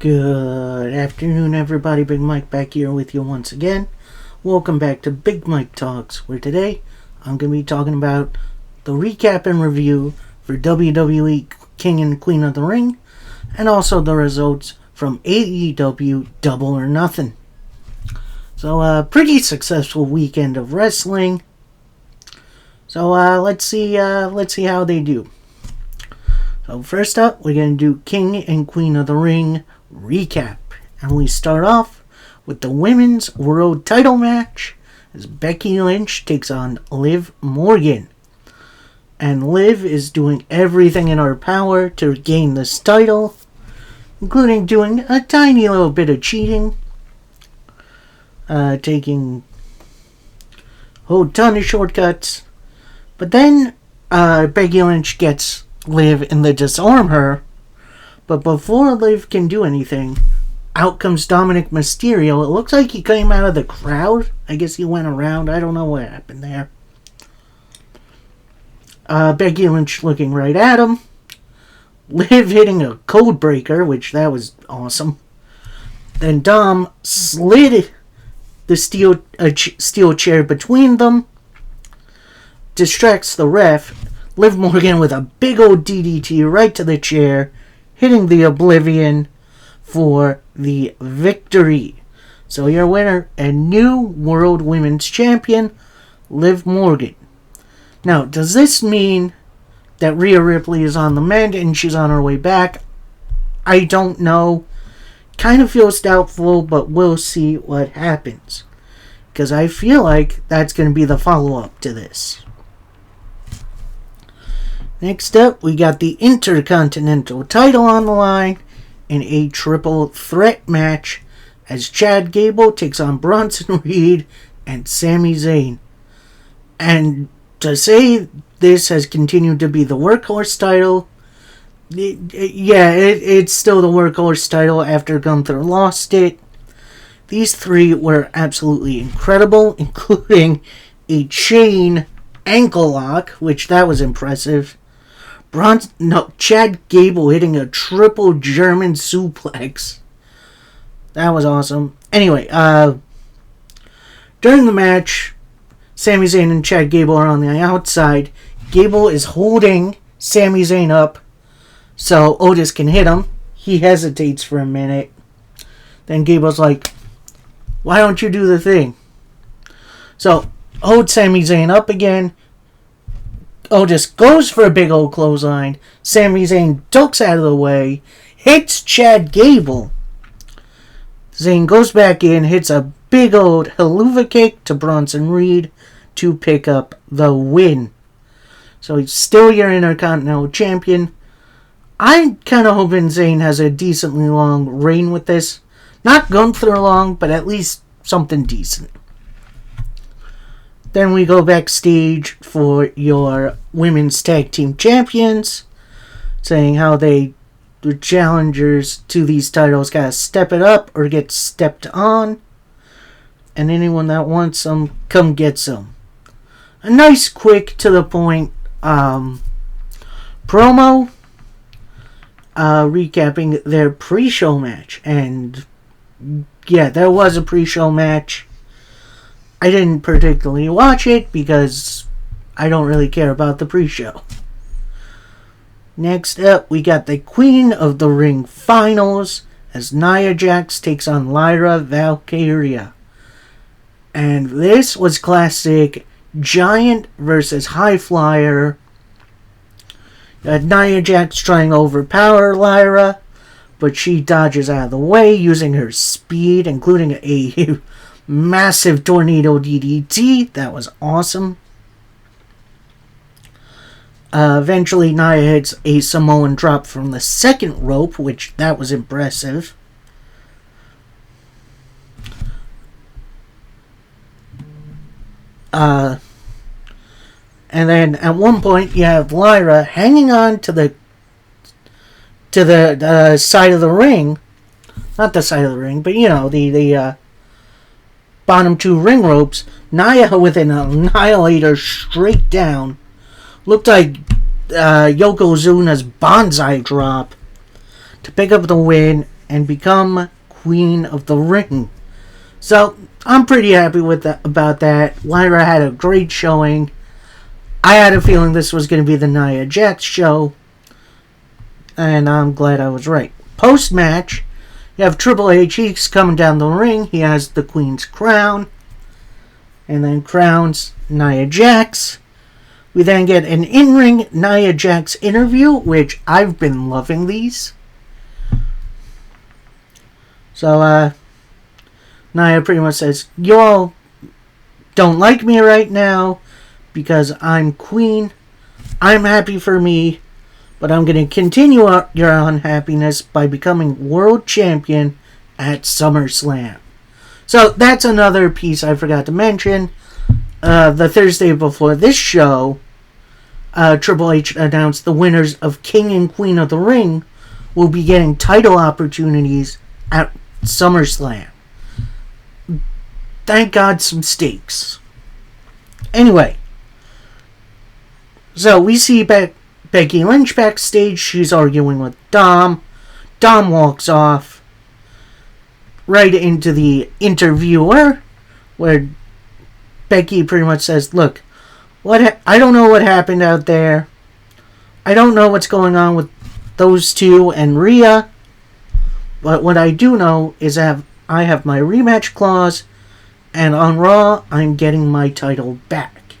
Good afternoon, everybody. Big Mike back here with you once again. Welcome back to Big Mike Talks, where today I'm going to be talking about the recap and review for WWE King and Queen of the Ring, and also the results from AEW Double or Nothing. So, a pretty successful weekend of wrestling. So, let's see how they do. So, first up, we're going to do King and Queen of the Ring recap. And we start off with the Women's World Title match as Becky Lynch takes on Liv Morgan. And Liv is doing everything in her power to gain this title, including doing a tiny little bit of cheating, taking a whole ton of shortcuts. But then Becky Lynch gets Liv and they disarm her. But before Liv can do anything, out comes Dominic Mysterio. It looks like he came out of the crowd. I guess he went around. I don't know what happened there. Becky Lynch looking right at him. Liv hitting a code breaker, which that was awesome. Then Dom slid the steel chair between them. Distracts the ref. Liv Morgan with a big old DDT right to the chair, hitting the Oblivion for the victory. So your winner and new World Women's Champion, Liv Morgan. Now, does this mean that Rhea Ripley is on the mend and she's on her way back? I don't know. Kind of feels doubtful, but we'll see what happens. Because I feel like that's going to be the follow-up to this. Next up, we got the Intercontinental title on the line in a triple threat match as Chad Gable takes on Bronson Reed and Sami Zayn. And to say this has continued to be the workhorse title, it's still the workhorse title after Gunther lost it. These three were absolutely incredible, including a chain ankle lock, which that was impressive. Chad Gable hitting a triple German suplex. That was awesome. Anyway, during the match, Sami Zayn and Chad Gable are on the outside. Gable is holding Sami Zayn up so Otis can hit him. He hesitates for a minute. Then Gable's like, why don't you do the thing? So, hold Sami Zayn up again. Otis goes for a big old clothesline. Sami Zayn ducks out of the way, hits Chad Gable. Zayn goes back in, hits a big old haluva kick to Bronson Reed to pick up the win. So he's still your Intercontinental Champion. I'm kind of hoping Zayn has a decently long reign with this. Not Gunther long, but at least something decent. Then we go backstage for your Women's Tag Team Champions, saying how the challengers to these titles gotta step it up or get stepped on. And anyone that wants them, come get some. A nice, quick, to the point promo recapping their pre-show match. And yeah, there was a pre-show match. I didn't particularly watch it because I don't really care about the pre-show. Next up, we got the Queen of the Ring finals as Nia Jax takes on Lyra Valkyria. And this was classic Giant versus High Flyer. Nia Jax trying to overpower Lyra, but she dodges out of the way using her speed, including a massive tornado DDT. That was awesome. Eventually, Nia hits a Samoan drop from the second rope, which that was impressive. And then at one point, you have Lyra hanging on to the side of the ring. Not the side of the ring, but the bottom two ring ropes. Nia with an annihilator straight down. Looked like Yokozuna's bonsai drop to pick up the win and become Queen of the Ring. So, I'm pretty happy with about that. Lyra had a great showing. I had a feeling this was going to be the Nia Jax show, and I'm glad I was right. Post-match, you have Triple H. He's coming down the ring. He has the Queen's crown, and then crowns Nia Jax. We then get an in-ring Nia Jax interview, which I've been loving these. So, Nia pretty much says, you all don't like me right now because I'm queen. I'm happy for me, but I'm going to continue your unhappiness by becoming world champion at SummerSlam. So that's another piece I forgot to mention. The Thursday before this show, Triple H announced the winners of King and Queen of the Ring will be getting title opportunities at SummerSlam. Thank God, some stakes. Anyway, so we see Becky Lynch backstage. She's arguing with Dom. Dom walks off right into the interviewer, where Becky pretty much says, look, I don't know what happened out there. I don't know what's going on with those two and Rhea. But what I do know is that I have my rematch clause, and on Raw, I'm getting my title back.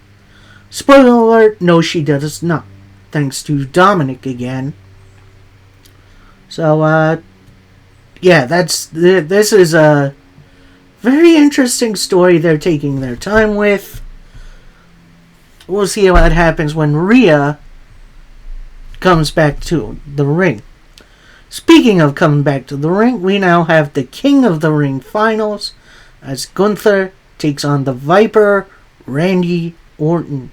Spoiler alert, no she does not. Thanks to Dominic again. So, yeah, this is a very interesting story they're taking their time with. We'll see what happens when Rhea comes back to the ring. Speaking of coming back to the ring, we now have the King of the Ring finals as Gunther takes on the Viper, Randy Orton.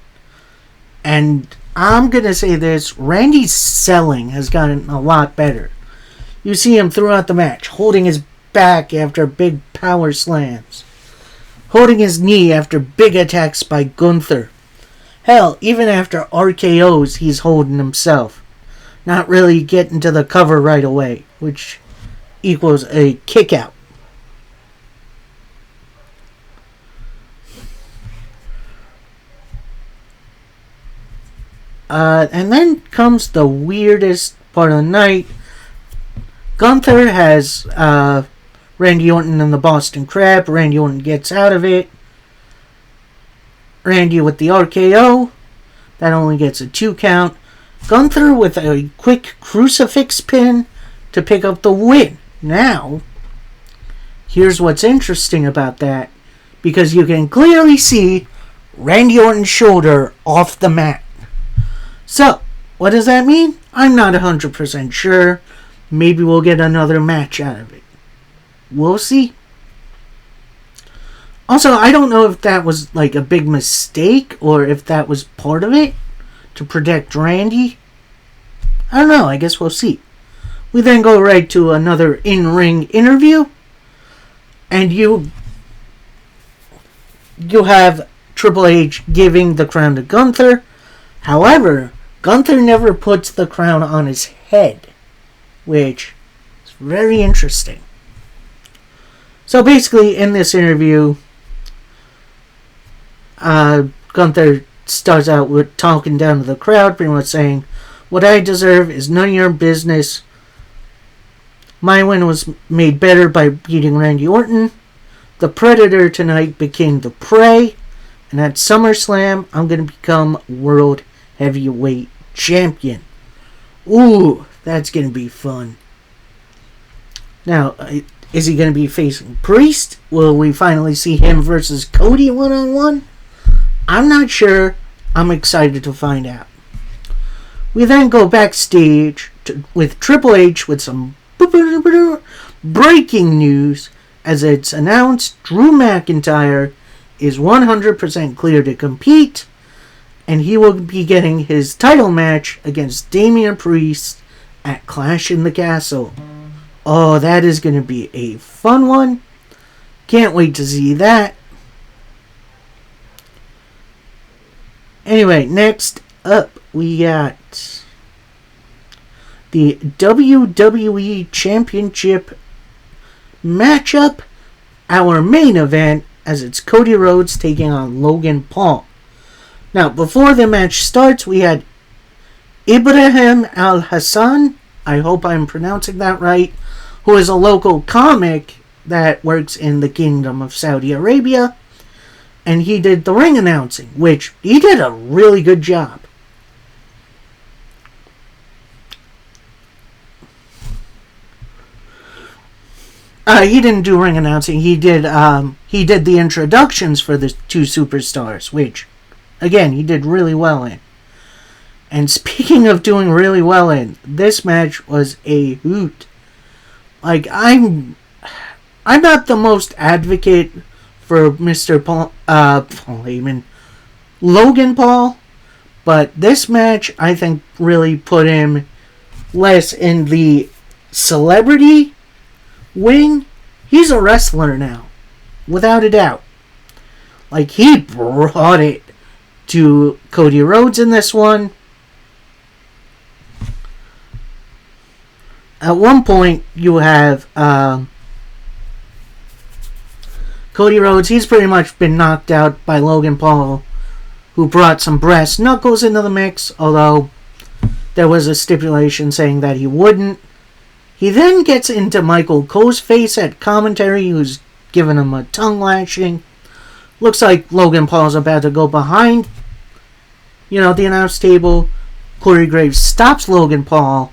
And I'm going to say this, Randy's selling has gotten a lot better. You see him throughout the match, holding his back after big power slams, holding his knee after big attacks by Gunther. Hell, even after RKOs, he's holding himself. Not really getting to the cover right away, which equals a kick out. And then comes the weirdest part of the night. Gunther has Randy Orton in the Boston Crab. Randy Orton gets out of it. Randy with the RKO. That only gets a 2 count. Gunther with a quick crucifix pin to pick up the win. Now, here's what's interesting about that. Because you can clearly see Randy Orton's shoulder off the mat. So, what does that mean? I'm not 100% sure. Maybe we'll get another match out of it. We'll see. Also, I don't know if that was like a big mistake or if that was part of it to protect Randy. I don't know. I guess we'll see. We then go right to another in-ring interview. And you have Triple H giving the crown to Gunther. However, Gunther never puts the crown on his head, which is very interesting. So basically, in this interview, Gunther starts out with talking down to the crowd, pretty much saying, what I deserve is none of your business. My win was made better by beating Randy Orton. The Predator tonight became the Prey. And at SummerSlam, I'm going to become World Heavyweight Champion. Ooh, that's going to be fun. Now, is he going to be facing Priest? Will we finally see him versus Cody one-on-one? I'm not sure. I'm excited to find out. We then go backstage with Triple H with some breaking news as it's announced Drew McIntyre is 100% clear to compete, and he will be getting his title match against Damian Priest at Clash in the Castle. Oh, that is going to be a fun one. Can't wait to see that. Anyway, next up we got the WWE Championship matchup, our main event, as it's Cody Rhodes taking on Logan Paul. Now, before the match starts, we had Ibrahim Al Hassan, I hope I'm pronouncing that right, who is a local comic that works in the Kingdom of Saudi Arabia, and he did the ring announcing, which he did a really good job. He didn't do ring announcing. He did the introductions for the two superstars, which, again, he did really well in. And speaking of doing really well in, this match was a hoot. Like, I'm not the most advocate for Mr. Paul Heyman, Logan Paul, but this match, I think, really put him less in the celebrity wing. He's a wrestler now, without a doubt. Like, he brought it to Cody Rhodes in this one. At one point, you have Cody Rhodes. He's pretty much been knocked out by Logan Paul, who brought some brass knuckles into the mix, although there was a stipulation saying that he wouldn't. He then gets into Michael Cole's face at commentary, who's giving him a tongue lashing. Looks like Logan Paul's about to go behind, the announce table. Corey Graves stops Logan Paul.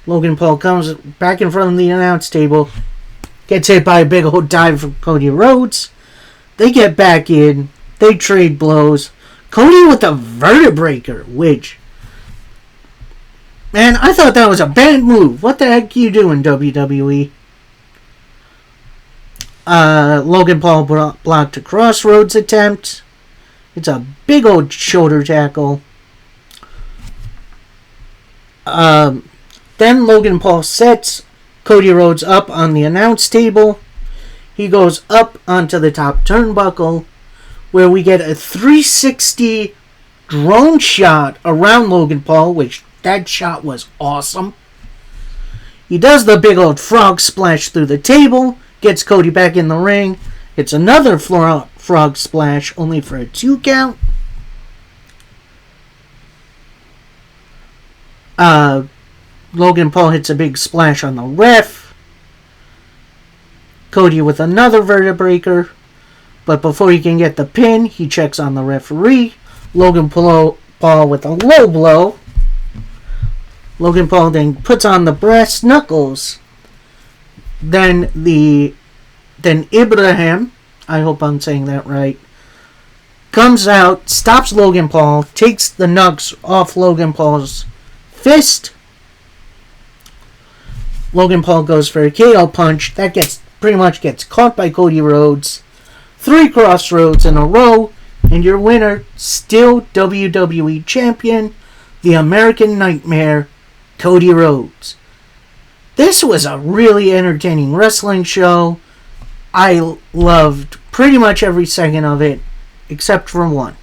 Logan Paul comes back in front of the announce table, gets hit by a big old dive from Cody Rhodes. They get back in. They trade blows. Cody with a vertebraker, which, man, I thought that was a bad move. What the heck are you doing, WWE? Logan Paul blocked a Crossroads attempt. It's a big old shoulder tackle. Then Logan Paul sets Cody Rhodes up on the announce table. He goes up onto the top turnbuckle, where we get a 360 drone shot around Logan Paul, which that shot was awesome. He does the big old frog splash through the table, gets Cody back in the ring. It's another frog splash, only for a 2 count. Logan Paul hits a big splash on the ref. Cody with another vertebraker. But before he can get the pin, he checks on the referee. Logan Paul with a low blow. Logan Paul then puts on the brass knuckles. Then Ibrahim, I hope I'm saying that right, comes out, stops Logan Paul, takes the knucks off Logan Paul's fist. Logan Paul goes for a KO punch. That pretty much gets caught by Cody Rhodes. 3 Crossroads in a row. And your winner, still WWE Champion, the American Nightmare, Cody Rhodes. This was a really entertaining wrestling show. I loved pretty much every second of it, except for one.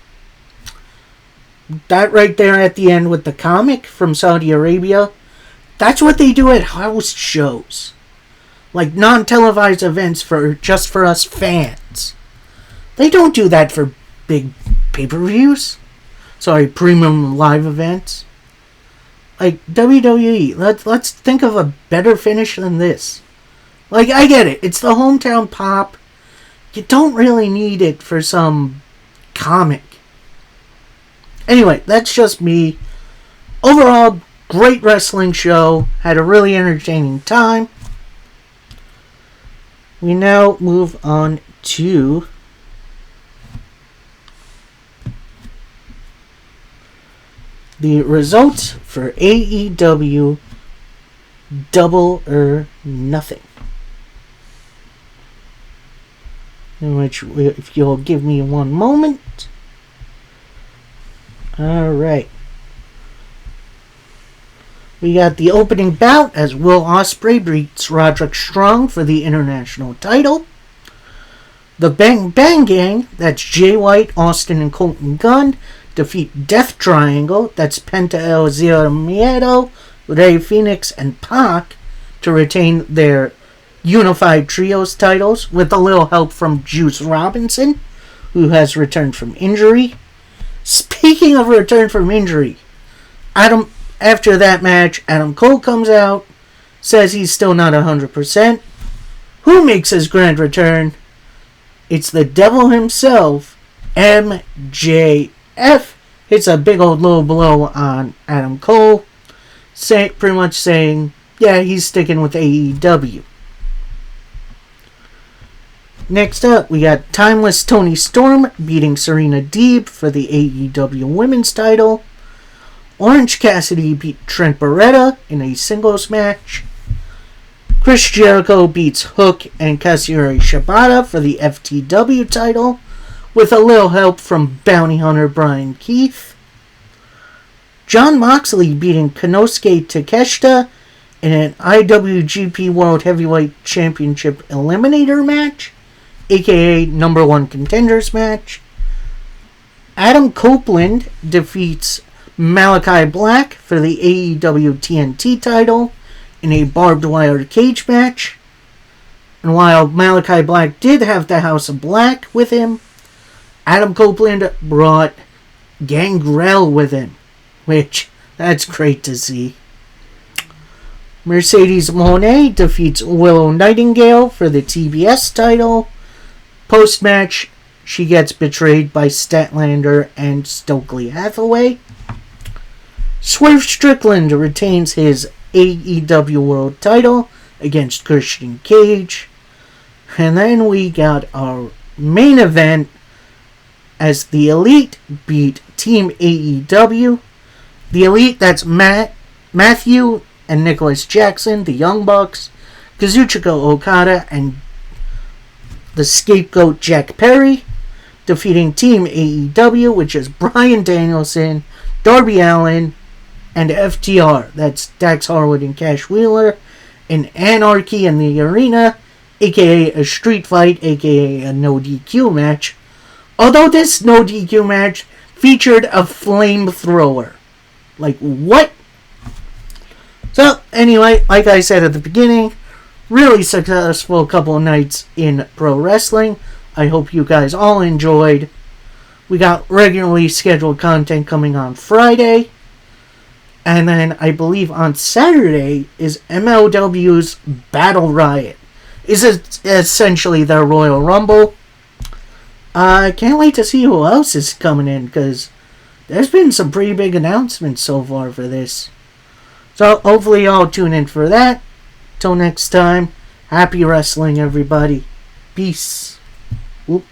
That right there at the end with the comic from Saudi Arabia, that's what they do at house shows. Like non-televised events just for us fans. They don't do that for big pay-per-views. Sorry, premium live events. Like WWE, let's think of a better finish than this. Like, I get it. It's the hometown pop. You don't really need it for some comic. Anyway, that's just me. Overall, great wrestling show. Had a really entertaining time. We now move on to the results for AEW Double or Nothing. In which, if you'll give me one moment. Alright. We got the opening bout as Will Ospreay beats Roderick Strong for the international title. The Bang Bang Gang, that's Jay White, Austin, and Colton Gunn, defeat Death Triangle, that's Penta El Zero Miedo, Rey Fenix, and Pac, to retain their Unified Trios titles with a little help from Juice Robinson, who has returned from injury. Speaking of return from injury, after that match, Adam Cole comes out, says he's still not 100%. Who makes his grand return? It's the devil himself, MJF. Hits a big old low blow on Adam Cole, pretty much saying, yeah, he's sticking with AEW. Next up, we got Timeless Toni Storm beating Serena Deeb for the AEW Women's title. Orange Cassidy beat Trent Beretta in a singles match. Chris Jericho beats Hook and Katsuyori Shibata for the FTW title, with a little help from Bounty Hunter Brian Keith. Jon Moxley beating Konosuke Takeshita in an IWGP World Heavyweight Championship Eliminator match, aka number 1 contenders match. Adam Copeland defeats Malachi Black for the AEW TNT title in a barbed wire cage match. And while Malachi Black did have the House of Black with him, Adam Copeland brought Gangrel with him, which, that's great to see. Mercedes Moné defeats Willow Nightingale for the TBS title. Post-match, she gets betrayed by Statlander and Stokely Hathaway. Swerve Strickland retains his AEW World title against Christian Cage. And then we got our main event as the Elite beat Team AEW. The Elite, that's Matthew and Nicholas Jackson, the Young Bucks, Kazuchika Okada, and the Scapegoat Jack Perry, defeating Team AEW, which is Bryan Danielson, Darby Allin, and FTR. That's Dax Harwood and Cash Wheeler, in Anarchy in the Arena, aka a street fight, aka a no DQ match. Although this no DQ match featured a flamethrower. Like, what? So, anyway, like I said at the beginning, really successful couple of nights in pro wrestling. I hope you guys all enjoyed. We got regularly scheduled content coming on Friday. And then I believe on Saturday is MLW's Battle Riot. Is essentially their Royal Rumble. I can't wait to see who else is coming in, because there's been some pretty big announcements so far for this. So hopefully y'all tune in for that. Till next time, happy wrestling everybody. Peace. Whoop.